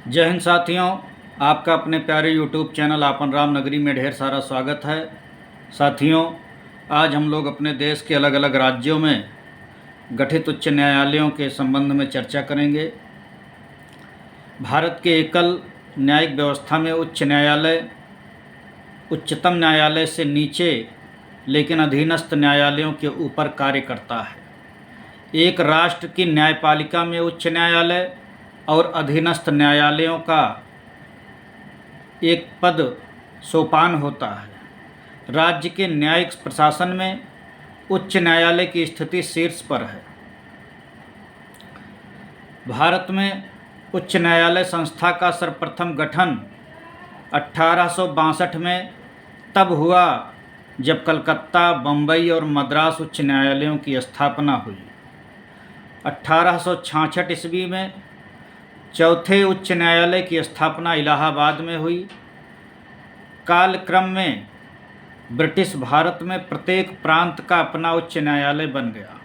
जय हिंद साथियों, आपका अपने प्यारे यूट्यूब चैनल आपन राम नगरी में ढेर सारा स्वागत है। साथियों, आज हम लोग अपने देश के अलग अलग राज्यों में गठित उच्च न्यायालयों के संबंध में चर्चा करेंगे। भारत के एकल न्यायिक व्यवस्था में उच्च न्यायालय उच्चतम न्यायालय से नीचे लेकिन अधीनस्थ न्यायालयों के ऊपर कार्य करता है। एक राष्ट्र की न्यायपालिका में उच्च न्यायालय और अधीनस्थ न्यायालयों का एक पद सोपान होता है। राज्य के न्यायिक प्रशासन में उच्च न्यायालय की स्थिति शीर्ष पर है। भारत में उच्च न्यायालय संस्था का सर्वप्रथम गठन 1862 में तब हुआ जब कलकत्ता, बम्बई और मद्रास उच्च न्यायालयों की स्थापना हुई। 1866 ईस्वी में चौथे उच्च न्यायालय की स्थापना इलाहाबाद में हुई। कालक्रम में ब्रिटिश भारत में प्रत्येक प्रांत का अपना उच्च न्यायालय बन गया।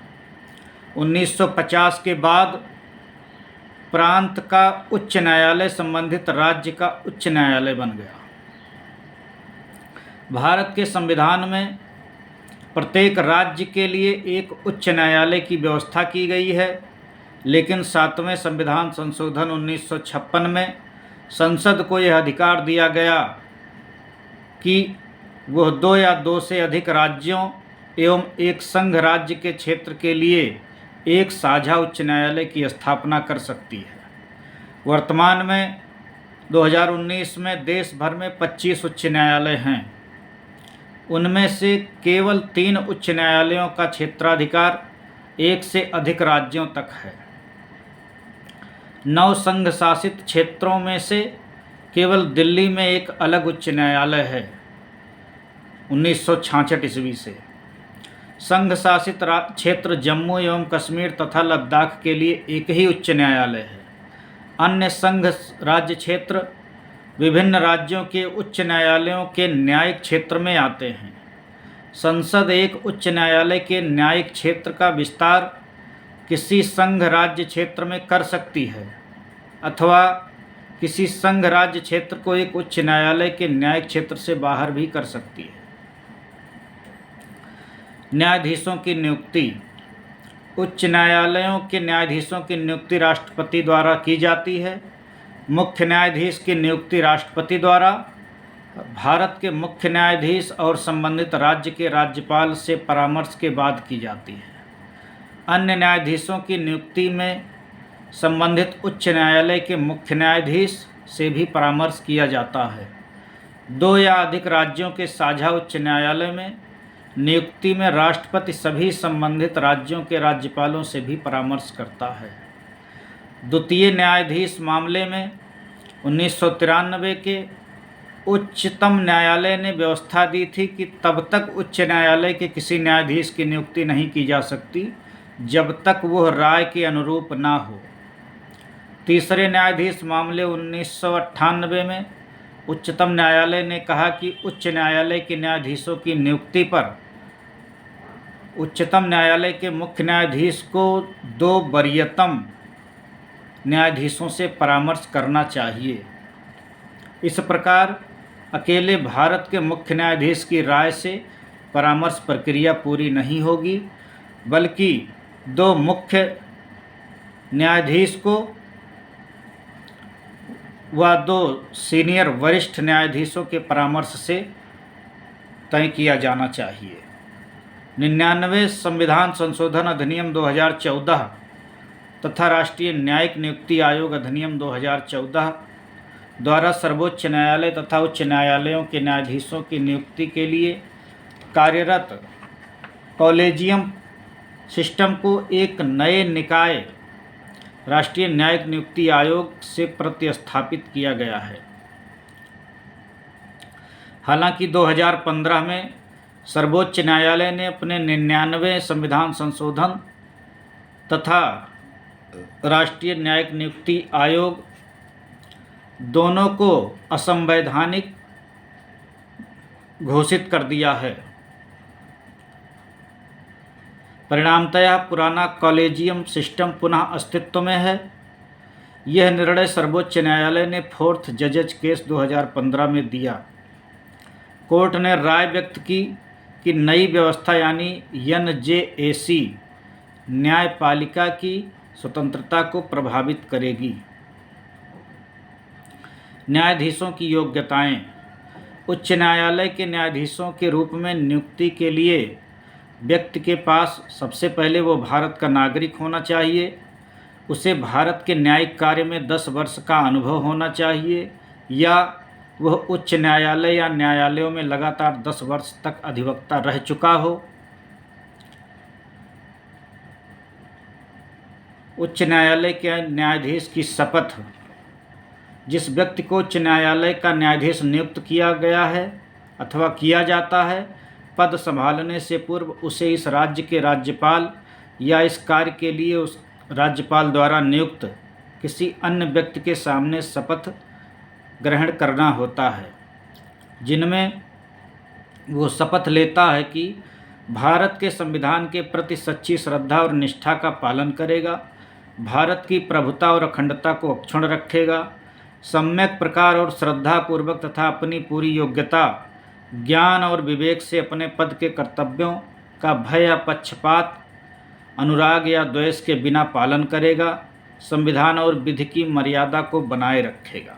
1950 के बाद प्रांत का उच्च न्यायालय संबंधित राज्य का उच्च न्यायालय बन गया। भारत के संविधान में प्रत्येक राज्य के लिए एक उच्च न्यायालय की व्यवस्था की गई है, लेकिन 7वें संविधान संशोधन 1956 में संसद को यह अधिकार दिया गया कि वह 2 या 2 से अधिक राज्यों एवं एक संघ राज्य के क्षेत्र के लिए एक साझा उच्च न्यायालय की स्थापना कर सकती है। वर्तमान में 2019 में देश भर में 25 उच्च न्यायालय हैं। उनमें से केवल 3 उच्च न्यायालयों का क्षेत्राधिकार 1 से अधिक राज्यों तक है। 9 संघ शासित क्षेत्रों में से केवल दिल्ली में एक अलग उच्च न्यायालय है 1966 ईस्वी से। संघ शासित क्षेत्र जम्मू एवं कश्मीर तथा लद्दाख के लिए एक ही उच्च न्यायालय है। अन्य संघ राज्य क्षेत्र विभिन्न राज्यों के उच्च न्यायालयों के न्यायिक क्षेत्र में आते हैं। संसद एक उच्च न्यायालय के न्यायिक क्षेत्र का विस्तार किसी संघ राज्य क्षेत्र में कर सकती है अथवा किसी संघ राज्य क्षेत्र को एक उच्च न्यायालय के न्यायिक क्षेत्र से बाहर भी कर सकती है। न्यायाधीशों की नियुक्ति। उच्च न्यायालयों के न्यायाधीशों की नियुक्ति राष्ट्रपति द्वारा की जाती है। मुख्य न्यायाधीश की नियुक्ति राष्ट्रपति द्वारा, भारत के मुख्य न्यायाधीश और संबंधित राज्य के राज्यपाल से परामर्श के बाद की जाती है। अन्य न्यायाधीशों की नियुक्ति में संबंधित उच्च न्यायालय के मुख्य न्यायाधीश से भी परामर्श किया जाता है। 2 या अधिक राज्यों के साझा उच्च न्यायालय में नियुक्ति में राष्ट्रपति सभी संबंधित राज्यों के राज्यपालों से भी परामर्श करता है। द्वितीय न्यायाधीश मामले में 1993 के उच्चतम न्यायालय ने व्यवस्था दी थी कि तब तक उच्च न्यायालय के किसी न्यायाधीश की नियुक्ति नहीं की जा सकती जब तक वह राय के अनुरूप ना हो। तीसरे न्यायाधीश मामले 1998 में उच्चतम न्यायालय ने कहा कि उच्च न्यायालय के न्यायाधीशों की नियुक्ति पर उच्चतम न्यायालय के मुख्य न्यायाधीश को 2 वरीयतम न्यायाधीशों से परामर्श करना चाहिए। इस प्रकार अकेले भारत के मुख्य न्यायाधीश की राय से परामर्श प्रक्रिया पूरी नहीं होगी, बल्कि 2 मुख्य न्यायाधीश को व 2 सीनियर वरिष्ठ न्यायाधीशों के परामर्श से तय किया जाना चाहिए। 99 संविधान संशोधन अधिनियम 2014 तथा राष्ट्रीय न्यायिक नियुक्ति आयोग अधिनियम 2014 द्वारा सर्वोच्च न्यायालय तथा उच्च न्यायालयों के न्यायाधीशों की नियुक्ति के लिए कार्यरत कॉलेजियम सिस्टम को एक नए निकाय राष्ट्रीय न्यायिक नियुक्ति आयोग से प्रतिस्थापित किया गया है। हालांकि 2015 में सर्वोच्च न्यायालय ने अपने 99 संविधान संशोधन तथा राष्ट्रीय न्यायिक नियुक्ति आयोग दोनों को असंवैधानिक घोषित कर दिया है। परिणामतः पुराना कॉलेजियम सिस्टम पुनः अस्तित्व में है। यह निर्णय सर्वोच्च न्यायालय ने 4th जजेज केस 2015 में दिया। कोर्ट ने राय व्यक्त की कि नई व्यवस्था यानी NJAC न्यायपालिका की स्वतंत्रता को प्रभावित करेगी। न्यायाधीशों की योग्यताएं। उच्च न्यायालय के न्यायाधीशों के रूप में नियुक्ति के लिए व्यक्ति के पास सबसे पहले वो भारत का नागरिक होना चाहिए, उसे भारत के न्यायिक कार्य में 10 वर्ष का अनुभव होना चाहिए, या वह उच्च न्यायालय या न्यायालयों में लगातार 10 वर्ष तक अधिवक्ता रह चुका हो। उच्च न्यायालय के न्यायाधीश की शपथ। जिस व्यक्ति को उच्च न्यायालय का न्यायाधीश नियुक्त किया गया है अथवा किया जाता है, पद संभालने से पूर्व उसे इस राज्य के राज्यपाल या इस कार्य के लिए उस राज्यपाल द्वारा नियुक्त किसी अन्य व्यक्ति के सामने शपथ ग्रहण करना होता है, जिनमें वो शपथ लेता है कि भारत के संविधान के प्रति सच्ची श्रद्धा और निष्ठा का पालन करेगा, भारत की प्रभुता और अखंडता को अक्षुण्ण रखेगा, सम्यक प्रकार और श्रद्धापूर्वक तथा अपनी पूरी योग्यता, ज्ञान और विवेक से अपने पद के कर्तव्यों का भय या पक्षपात, अनुराग या द्वेष के बिना पालन करेगा, संविधान और विधि की मर्यादा को बनाए रखेगा।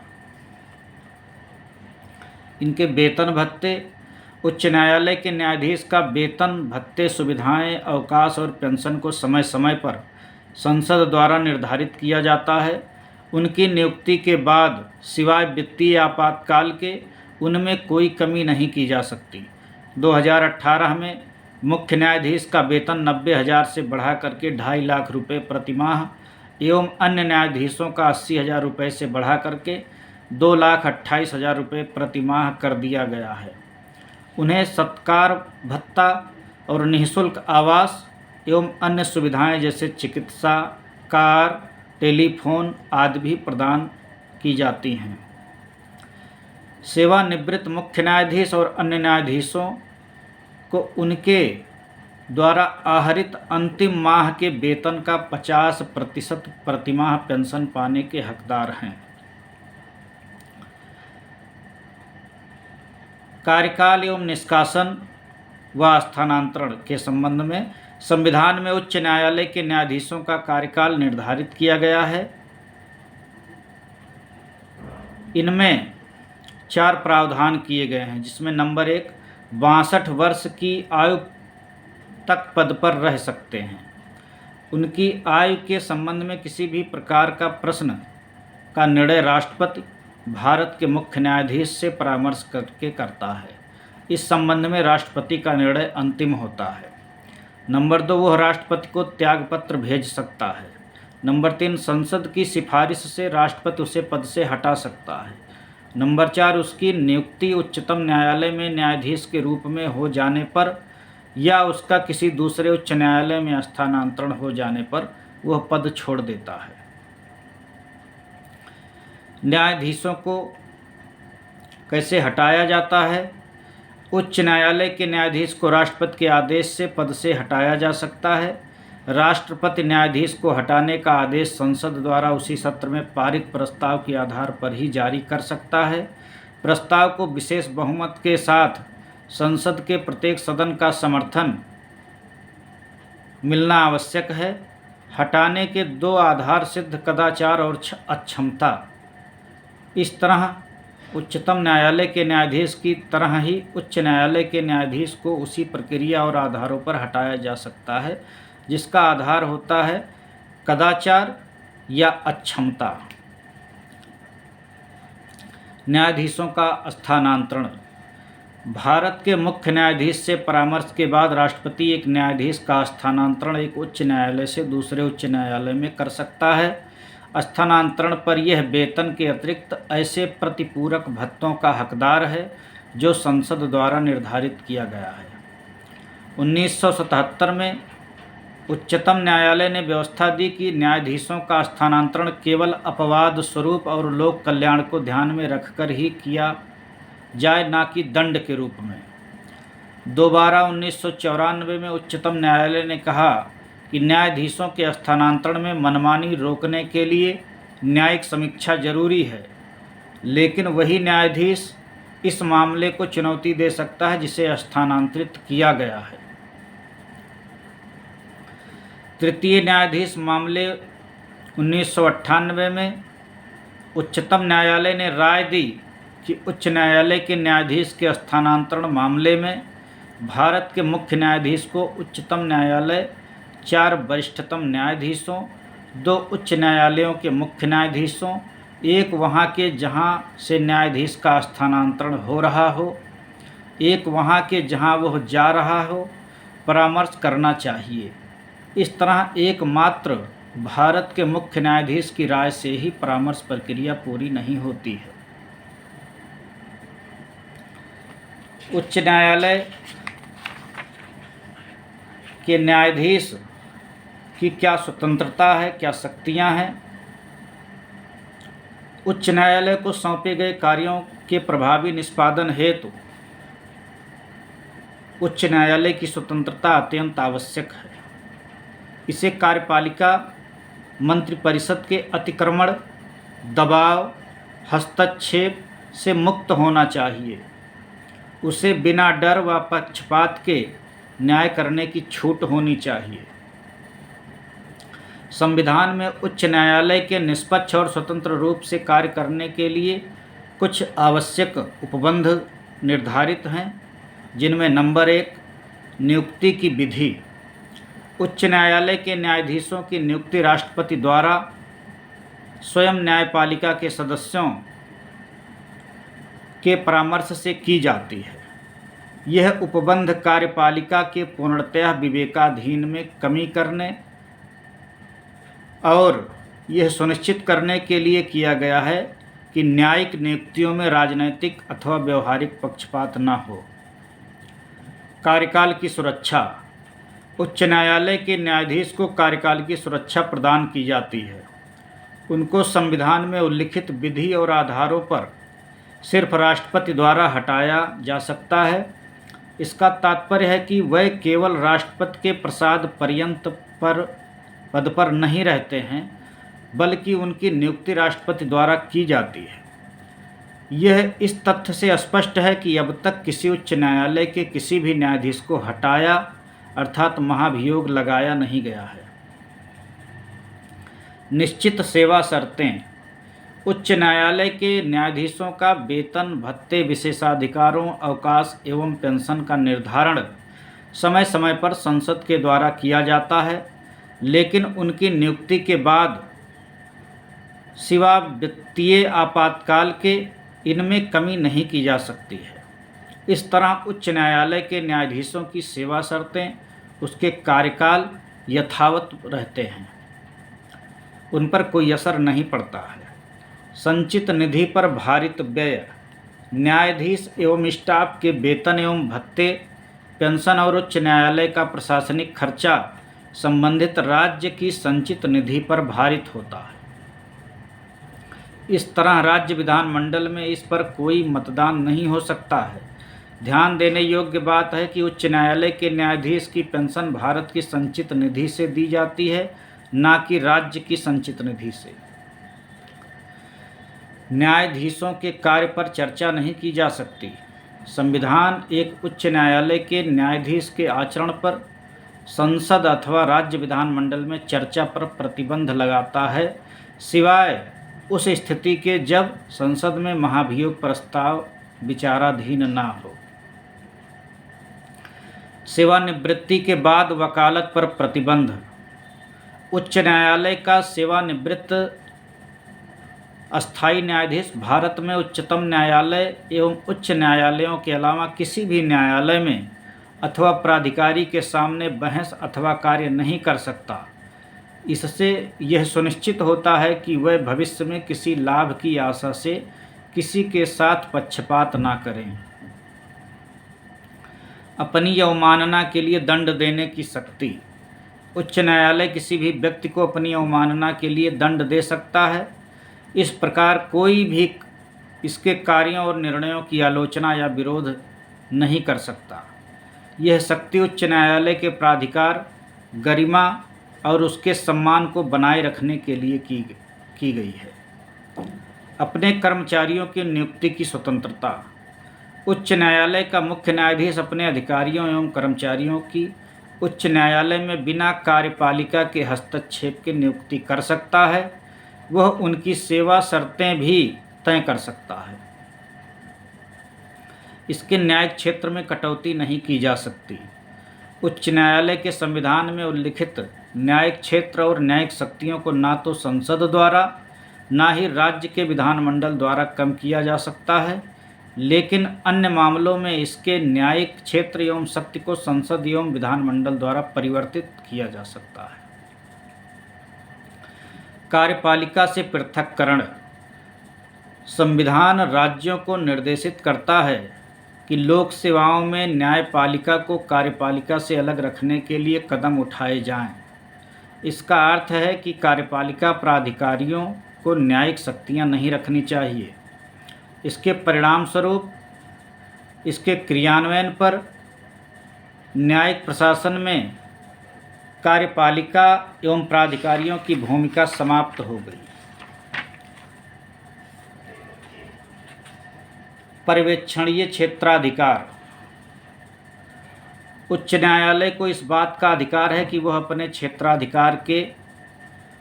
इनके वेतन भत्ते। उच्च न्यायालय के न्यायाधीश का वेतन, भत्ते, सुविधाएं, अवकाश और पेंशन को समय समय पर संसद द्वारा निर्धारित किया जाता है। उनकी नियुक्ति के बाद सिवाय वित्तीय आपातकाल के उनमें कोई कमी नहीं की जा सकती। 2018 में मुख्य न्यायाधीश का वेतन 90,000 से बढ़ा करके 2.5 लाख रुपये प्रति माह एवं अन्य न्यायाधीशों का 80,000 रुपये से बढ़ा करके 2,28,000 रुपये प्रति माह कर दिया गया है। उन्हें सत्कार भत्ता और निःशुल्क आवास एवं अन्य सुविधाएं जैसे चिकित्सा, कार, टेलीफोन आदि भी प्रदान की जाती हैं। सेवानिवृत्त मुख्य न्यायाधीश और अन्य न्यायाधीशों को उनके द्वारा आहरित अंतिम माह के वेतन का 50% प्रतिमाह पेंशन पाने के हकदार हैं। कार्यकाल एवं निष्कासन व स्थानांतरण के संबंध में संविधान में उच्च न्यायालय के न्यायाधीशों का कार्यकाल निर्धारित किया गया है। इनमें 4 प्रावधान किए गए हैं, जिसमें नंबर 1, 62 वर्ष की आयु तक पद पर रह सकते हैं। उनकी आयु के संबंध में किसी भी प्रकार का प्रश्न का निर्णय राष्ट्रपति भारत के मुख्य न्यायाधीश से परामर्श करके करता है। इस संबंध में राष्ट्रपति का निर्णय अंतिम होता है। नंबर 2, वह राष्ट्रपति को त्यागपत्र भेज सकता है। नंबर 3, संसद की सिफारिश से राष्ट्रपति उसे पद से हटा सकता है। नंबर 4, उसकी नियुक्ति उच्चतम न्यायालय में न्यायाधीश के रूप में हो जाने पर या उसका किसी दूसरे उच्च न्यायालय में स्थानांतरण हो जाने पर वह पद छोड़ देता है। न्यायाधीशों को कैसे हटाया जाता है? उच्च न्यायालय के न्यायाधीश को राष्ट्रपति के आदेश से पद से हटाया जा सकता है। राष्ट्रपति न्यायाधीश को हटाने का आदेश संसद द्वारा उसी सत्र में पारित प्रस्ताव के आधार पर ही जारी कर सकता है। प्रस्ताव को विशेष बहुमत के साथ संसद के प्रत्येक सदन का समर्थन मिलना आवश्यक है। हटाने के 2 आधार सिद्ध कदाचार और अक्षमता। इस तरह उच्चतम न्यायालय के न्यायाधीश की तरह ही उच्च न्यायालय के न्यायाधीश को उसी प्रक्रिया और आधारों पर हटाया जा सकता है जिसका आधार होता है कदाचार या अक्षमता। न्यायाधीशों का स्थानांतरण। भारत के मुख्य न्यायाधीश से परामर्श के बाद राष्ट्रपति एक न्यायाधीश का स्थानांतरण एक उच्च न्यायालय से दूसरे उच्च न्यायालय में कर सकता है। स्थानांतरण पर यह वेतन के अतिरिक्त ऐसे प्रतिपूरक भत्तों का हकदार है जो संसद द्वारा निर्धारित किया गया है। 1977 में उच्चतम न्यायालय ने व्यवस्था दी कि न्यायाधीशों का स्थानांतरण केवल अपवाद स्वरूप और लोक कल्याण को ध्यान में रखकर ही किया जाए, ना कि दंड के रूप में। दोबारा 1994 में उच्चतम न्यायालय ने कहा कि न्यायाधीशों के स्थानांतरण में मनमानी रोकने के लिए न्यायिक समीक्षा जरूरी है, लेकिन वही न्यायाधीश इस मामले को चुनौती दे सकता है जिसे स्थानांतरित किया गया है। तृतीय न्यायाधीश मामले 1998 में उच्चतम न्यायालय ने राय दी कि उच्च न्यायालय के न्यायाधीश के स्थानांतरण मामले में भारत के मुख्य न्यायाधीश को उच्चतम न्यायालय 4 वरिष्ठतम न्यायाधीशों, 2 उच्च न्यायालयों के मुख्य न्यायाधीशों, एक वहाँ के जहाँ से न्यायाधीश का स्थानांतरण हो रहा हो, एक वहाँ के जहाँ वह जा रहा हो, परामर्श करना चाहिए। इस तरह एकमात्र भारत के मुख्य न्यायाधीश की राय से ही परामर्श प्रक्रिया पूरी नहीं होती है। उच्च न्यायालय के न्यायाधीश की क्या स्वतंत्रता है, क्या शक्तियां हैं? उच्च न्यायालय को सौंपे गए कार्यों के प्रभावी निष्पादन हेतु उच्च न्यायालय की स्वतंत्रता अत्यंत आवश्यक है। इसे कार्यपालिका मंत्रिपरिषद के अतिक्रमण, दबाव, हस्तक्षेप से मुक्त होना चाहिए। उसे बिना डर व पक्षपात के न्याय करने की छूट होनी चाहिए। संविधान में उच्च न्यायालय के निष्पक्ष और स्वतंत्र रूप से कार्य करने के लिए कुछ आवश्यक उपबंध निर्धारित हैं, जिनमें नंबर 1 नियुक्ति की विधि। उच्च न्यायालय के न्यायाधीशों की नियुक्ति राष्ट्रपति द्वारा स्वयं न्यायपालिका के सदस्यों के परामर्श से की जाती है। यह उपबंध कार्यपालिका के पूर्णतः विवेकाधीन में कमी करने और यह सुनिश्चित करने के लिए किया गया है कि न्यायिक नियुक्तियों में राजनैतिक अथवा व्यवहारिक पक्षपात न हो। कार्यकाल की सुरक्षा। उच्च न्यायालय के न्यायाधीश को कार्यकाल की सुरक्षा प्रदान की जाती है। उनको संविधान में उल्लिखित विधि और आधारों पर सिर्फ राष्ट्रपति द्वारा हटाया जा सकता है। इसका तात्पर्य है कि वह केवल राष्ट्रपति के प्रसाद पर्यंत पद पर नहीं रहते हैं, बल्कि उनकी नियुक्ति राष्ट्रपति द्वारा की जाती है। यह इस तथ्य से स्पष्ट है कि अब तक किसी उच्च न्यायालय के किसी भी न्यायाधीश को हटाया अर्थात महाभियोग लगाया नहीं गया है। निश्चित सेवा शर्तें। उच्च न्यायालय के न्यायाधीशों का वेतन, भत्ते, विशेषाधिकारों, अवकाश एवं पेंशन का निर्धारण समय समय पर संसद के द्वारा किया जाता है, लेकिन उनकी नियुक्ति के बाद सिवा वित्तीय आपातकाल के इनमें कमी नहीं की जा सकती है। इस तरह उच्च न्यायालय के न्यायाधीशों की सेवा शर्तें, उसके कार्यकाल यथावत रहते हैं, उन पर कोई असर नहीं पड़ता है। संचित निधि पर भारित व्यय। न्यायाधीश एवं स्टाफ के वेतन एवं भत्ते, पेंशन और उच्च न्यायालय का प्रशासनिक खर्चा संबंधित राज्य की संचित निधि पर भारित होता है। इस तरह राज्य विधानमंडल में इस पर कोई मतदान नहीं हो सकता है। ध्यान देने योग्य बात है कि उच्च न्यायालय के न्यायाधीश की पेंशन भारत की संचित निधि से दी जाती है, न कि राज्य की संचित निधि से। न्यायाधीशों के कार्य पर चर्चा नहीं की जा सकती। संविधान एक उच्च न्यायालय के न्यायाधीश के आचरण पर संसद अथवा राज्य विधानमंडल में चर्चा पर प्रतिबंध लगाता है, सिवाय उस स्थिति के जब संसद में महाभियोग प्रस्ताव विचाराधीन न हो। सेवानिवृत्ति के बाद वकालत पर प्रतिबंध। उच्च न्यायालय का सेवानिवृत्त अस्थायी न्यायाधीश भारत में उच्चतम न्यायालय एवं उच्च न्यायालयों के अलावा किसी भी न्यायालय में अथवा प्राधिकारी के सामने बहस अथवा कार्य नहीं कर सकता। इससे यह सुनिश्चित होता है कि वह भविष्य में किसी लाभ की आशा से किसी के साथ पक्षपात ना करें। अपनी अवमानना के लिए दंड देने की शक्ति। उच्च न्यायालय किसी भी व्यक्ति को अपनी अवमानना के लिए दंड दे सकता है। इस प्रकार कोई भी इसके कार्यों और निर्णयों की आलोचना या विरोध नहीं कर सकता। यह शक्ति उच्च न्यायालय के प्राधिकार, गरिमा और उसके सम्मान को बनाए रखने के लिए की गई है। अपने कर्मचारियों की नियुक्ति की स्वतंत्रता। उच्च न्यायालय का मुख्य न्यायाधीश अपने अधिकारियों एवं कर्मचारियों की उच्च न्यायालय में बिना कार्यपालिका के हस्तक्षेप की नियुक्ति कर सकता है। वह उनकी सेवा शर्तें भी तय कर सकता है। इसके न्यायिक क्षेत्र में कटौती नहीं की जा सकती। उच्च न्यायालय के संविधान में उल्लिखित न्यायिक क्षेत्र और न्यायिक शक्तियों को ना तो संसद द्वारा ना ही राज्य के विधानमंडल द्वारा कम किया जा सकता है, लेकिन अन्य मामलों में इसके न्यायिक क्षेत्र एवं शक्ति को संसद एवं विधानमंडल द्वारा परिवर्तित किया जा सकता है। कार्यपालिका से पृथक्करण। संविधान राज्यों को निर्देशित करता है कि लोक सेवाओं में न्यायपालिका को कार्यपालिका से अलग रखने के लिए कदम उठाए जाएं। इसका अर्थ है कि कार्यपालिका प्राधिकारियों को न्यायिक शक्तियां नहीं रखनी चाहिए। इसके परिणामस्वरूप इसके क्रियान्वयन पर न्यायिक प्रशासन में कार्यपालिका एवं प्राधिकारियों की भूमिका समाप्त हो गई। पर्यवेक्षणीय क्षेत्राधिकार। उच्च न्यायालय को इस बात का अधिकार है कि वह अपने क्षेत्राधिकार के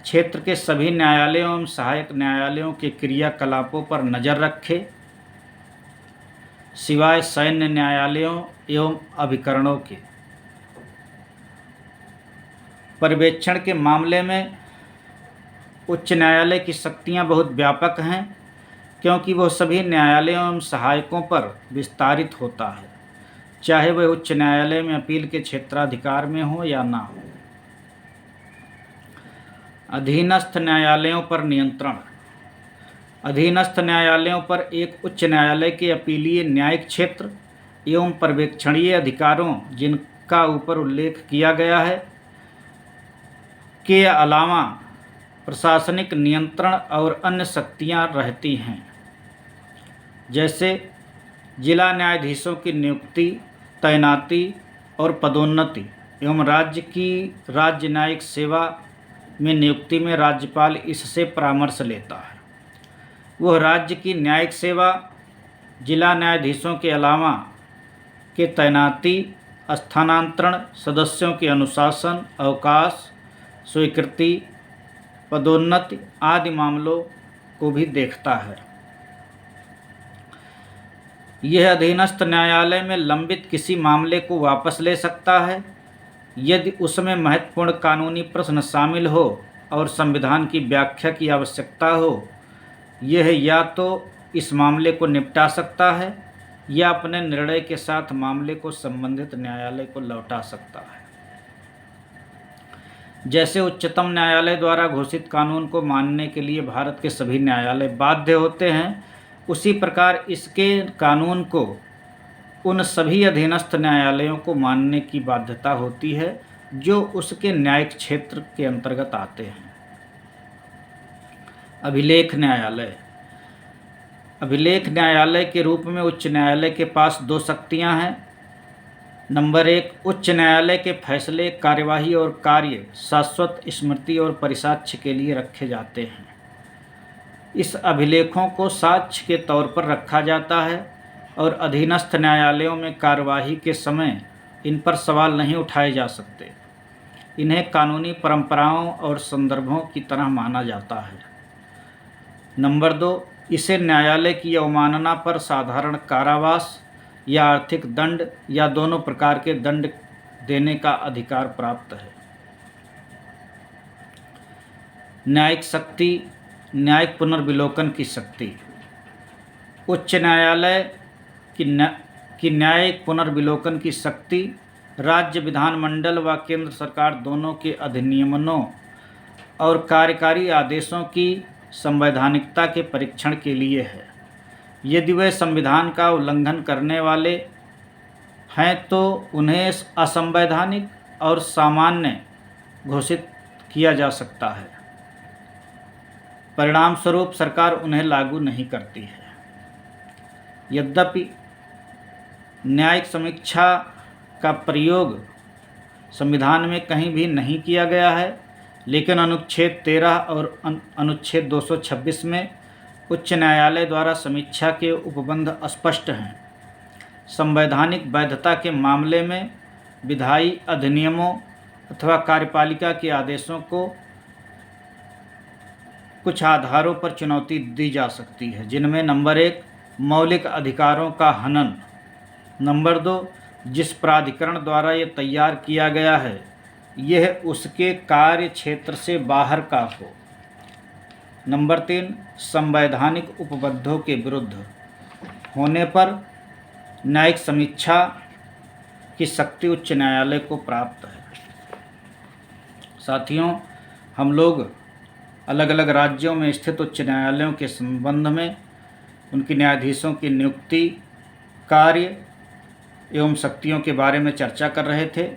क्षेत्र के सभी न्यायालयों एवं सहायक न्यायालयों के क्रियाकलापों पर नज़र रखे, सिवाय सैन्य न्यायालयों एवं अभिकरणों के। पर्यवेक्षण के मामले में उच्च न्यायालय की शक्तियां बहुत व्यापक हैं, क्योंकि वह सभी न्यायालयों एवं सहायकों पर विस्तारित होता है, चाहे वह उच्च न्यायालय में अपील के क्षेत्राधिकार में हो या ना हो। अधीनस्थ न्यायालयों पर नियंत्रण। अधीनस्थ न्यायालयों पर एक उच्च न्यायालय के अपीलीय न्यायिक क्षेत्र एवं पर्यवेक्षणीय अधिकारों, जिनका ऊपर उल्लेख किया गया है, के अलावा प्रशासनिक नियंत्रण और अन्य शक्तियां रहती हैं, जैसे जिला न्यायाधीशों की नियुक्ति, तैनाती और पदोन्नति एवं राज्य न्यायिक सेवा में नियुक्ति में राज्यपाल इससे परामर्श लेता है। वह राज्य की न्यायिक सेवा, जिला न्यायाधीशों के अलावा के तैनाती, स्थानांतरण, सदस्यों के अनुशासन, अवकाश, स्वीकृति, पदोन्नति आदि मामलों को भी देखता है। यह अधीनस्थ न्यायालय में लंबित किसी मामले को वापस ले सकता है यदि उसमें महत्वपूर्ण कानूनी प्रश्न शामिल हो और संविधान की व्याख्या की आवश्यकता हो। यह या तो इस मामले को निपटा सकता है या अपने निर्णय के साथ मामले को संबंधित न्यायालय को लौटा सकता है। जैसे उच्चतम न्यायालय द्वारा घोषित कानून को मानने के लिए भारत के सभी न्यायालय बाध्य होते हैं, उसी प्रकार इसके कानून को उन सभी अधीनस्थ न्यायालयों को मानने की बाध्यता होती है जो उसके न्यायिक क्षेत्र के अंतर्गत आते हैं। अभिलेख न्यायालय। अभिलेख न्यायालय के रूप में उच्च न्यायालय के पास दो शक्तियां हैं। नंबर 1, उच्च न्यायालय के फैसले, कार्यवाही और कार्य शाश्वत स्मृति और परिसाक्ष्य के लिए रखे जाते हैं। इस अभिलेखों को साक्ष्य के तौर पर रखा जाता है और अधीनस्थ न्यायालयों में कार्यवाही के समय इन पर सवाल नहीं उठाए जा सकते। इन्हें कानूनी परंपराओं और संदर्भों की तरह माना जाता है। नंबर 2, इसे न्यायालय की अवमानना पर साधारण कारावास या आर्थिक दंड या दोनों प्रकार के दंड देने का अधिकार प्राप्त है। न्यायिक शक्ति, न्यायिक पुनर्विलोकन की शक्ति। उच्च न्यायालय की न्यायिक पुनर्विलोकन की शक्ति राज्य विधानमंडल व केंद्र सरकार दोनों के अधिनियमों और कार्यकारी आदेशों की संवैधानिकता के परीक्षण के लिए है। यदि वे संविधान का उल्लंघन करने वाले हैं तो उन्हें असंवैधानिक और सामान्य घोषित किया जा सकता है। परिणाम स्वरूप सरकार उन्हें लागू नहीं करती है। यद्यपि न्यायिक समीक्षा का प्रयोग संविधान में कहीं भी नहीं किया गया है, लेकिन अनुच्छेद 13 और अनुच्छेद 226 में उच्च न्यायालय द्वारा समीक्षा के उपबंध अस्पष्ट हैं। संवैधानिक वैधता के मामले में विधायी अधिनियमों अथवा कार्यपालिका के आदेशों को कुछ आधारों पर चुनौती दी जा सकती है, जिनमें नंबर 1 मौलिक अधिकारों का हनन, नंबर 2 जिस प्राधिकरण द्वारा ये तैयार किया गया है यह उसके कार्य क्षेत्र से बाहर का हो, नंबर 3 संवैधानिक उपबद्धों के विरुद्ध होने पर न्यायिक समीक्षा की शक्ति उच्च न्यायालय को प्राप्त है। साथियों, हम लोग अलग अलग राज्यों में स्थित उच्च न्यायालयों के संबंध में उनकी न्यायाधीशों की नियुक्ति, कार्य एवं शक्तियों के बारे में चर्चा कर रहे थे।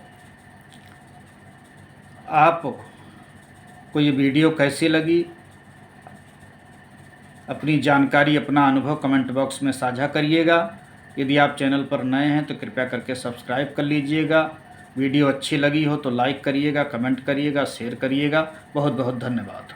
आपको ये वीडियो कैसी लगी? अपनी जानकारी, अपना अनुभव कमेंट बॉक्स में साझा करिएगा। यदि आप चैनल पर नए हैं तो कृपया करके सब्सक्राइब कर लीजिएगा। वीडियो अच्छी लगी हो तो लाइक करिएगा, कमेंट करिएगा, शेयर करिएगा। बहुत बहुत धन्यवाद।